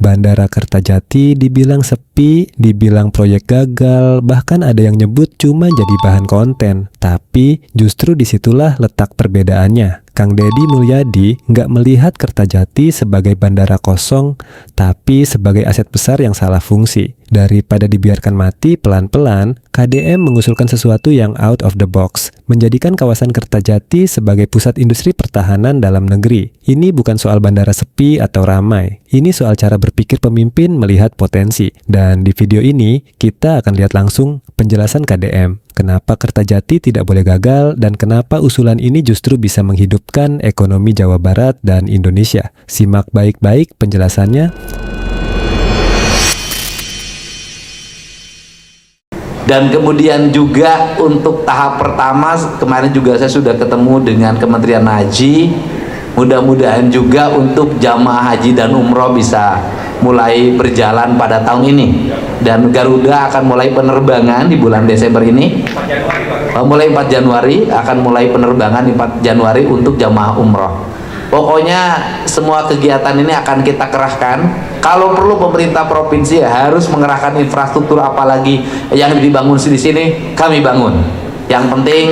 Bandara Kertajati dibilang sepi, dibilang proyek gagal, bahkan ada yang nyebut cuma jadi bahan konten. Tapi justru disitulah letak perbedaannya. Kang Deddy Mulyadi nggak melihat Kertajati sebagai bandara kosong, tapi sebagai aset besar yang salah fungsi. Daripada dibiarkan mati pelan-pelan, KDM mengusulkan sesuatu yang out of the box, menjadikan kawasan Kertajati sebagai pusat industri pertahanan dalam negeri. Ini bukan soal bandara sepi atau ramai, ini soal cara berpikir pemimpin melihat potensi. Dan di video ini, kita akan lihat langsung penjelasan KDM. Kenapa Kertajati tidak boleh gagal dan kenapa usulan ini justru bisa menghidupkan ekonomi Jawa Barat dan Indonesia. Simak baik-baik penjelasannya. Dan kemudian juga untuk tahap pertama, kemarin juga saya sudah ketemu dengan Kementerian Haji. Mudah-mudahan juga untuk jamaah haji dan umroh bisa mulai berjalan pada tahun ini. Dan Garuda akan mulai penerbangan di bulan Desember ini. Mulai 4 Januari akan mulai penerbangan di 4 Januari untuk jamaah umroh. Pokoknya semua kegiatan ini akan kita kerahkan. Kalau perlu pemerintah provinsi harus mengerahkan infrastruktur, apalagi yang dibangun di sini kami bangun. Yang penting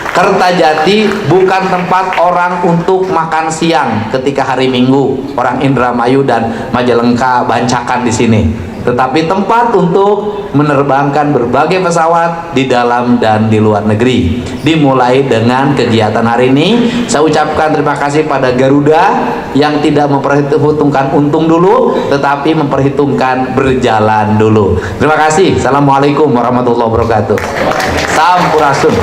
Kertajati bukan tempat orang untuk makan siang ketika hari Minggu, orang Indramayu dan Majalengka bancakan di sini. Tetapi tempat untuk menerbangkan berbagai pesawat di dalam dan di luar negeri. Dimulai dengan kegiatan hari ini. Saya ucapkan terima kasih pada Garuda yang tidak memperhitungkan untung dulu, tetapi memperhitungkan berjalan dulu. Terima kasih. Assalamualaikum warahmatullahi wabarakatuh. Sampurasun.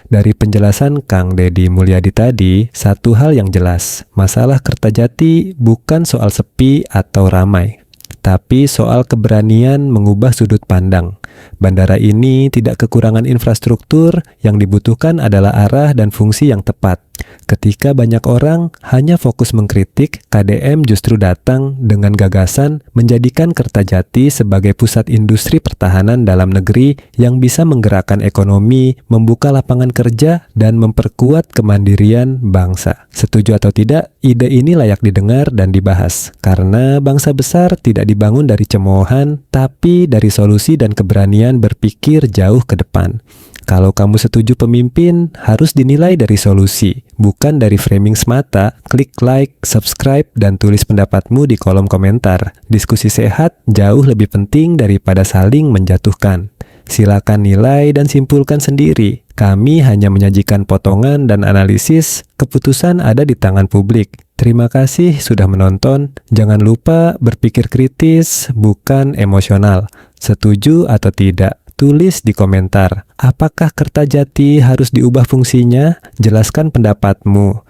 Dari penjelasan Kang Deddy Mulyadi tadi, satu hal yang jelas, masalah Kertajati bukan soal sepi atau ramai, tapi soal keberanian mengubah sudut pandang. Bandara ini tidak kekurangan infrastruktur, yang dibutuhkan adalah arah dan fungsi yang tepat. Ketika banyak orang hanya fokus mengkritik, KDM justru datang dengan gagasan menjadikan Kertajati sebagai pusat industri pertahanan dalam negeri yang bisa menggerakkan ekonomi, membuka lapangan kerja, dan memperkuat kemandirian bangsa. Setuju atau tidak, ide ini layak didengar dan dibahas, karena bangsa besar tidak dibangun dari cemoohan, tapi dari solusi dan keberanian berpikir jauh ke depan. Kalau kamu setuju pemimpin, harus dinilai dari solusi, bukan dari framing semata. Klik like, subscribe, dan tulis pendapatmu di kolom komentar. Diskusi sehat jauh lebih penting daripada saling menjatuhkan. Silakan nilai dan simpulkan sendiri. Kami hanya menyajikan potongan dan analisis, keputusan ada di tangan publik. Terima kasih sudah menonton. Jangan lupa berpikir kritis, bukan emosional. Setuju atau tidak? Tulis di komentar. Apakah Kertajati harus diubah fungsinya? Jelaskan pendapatmu.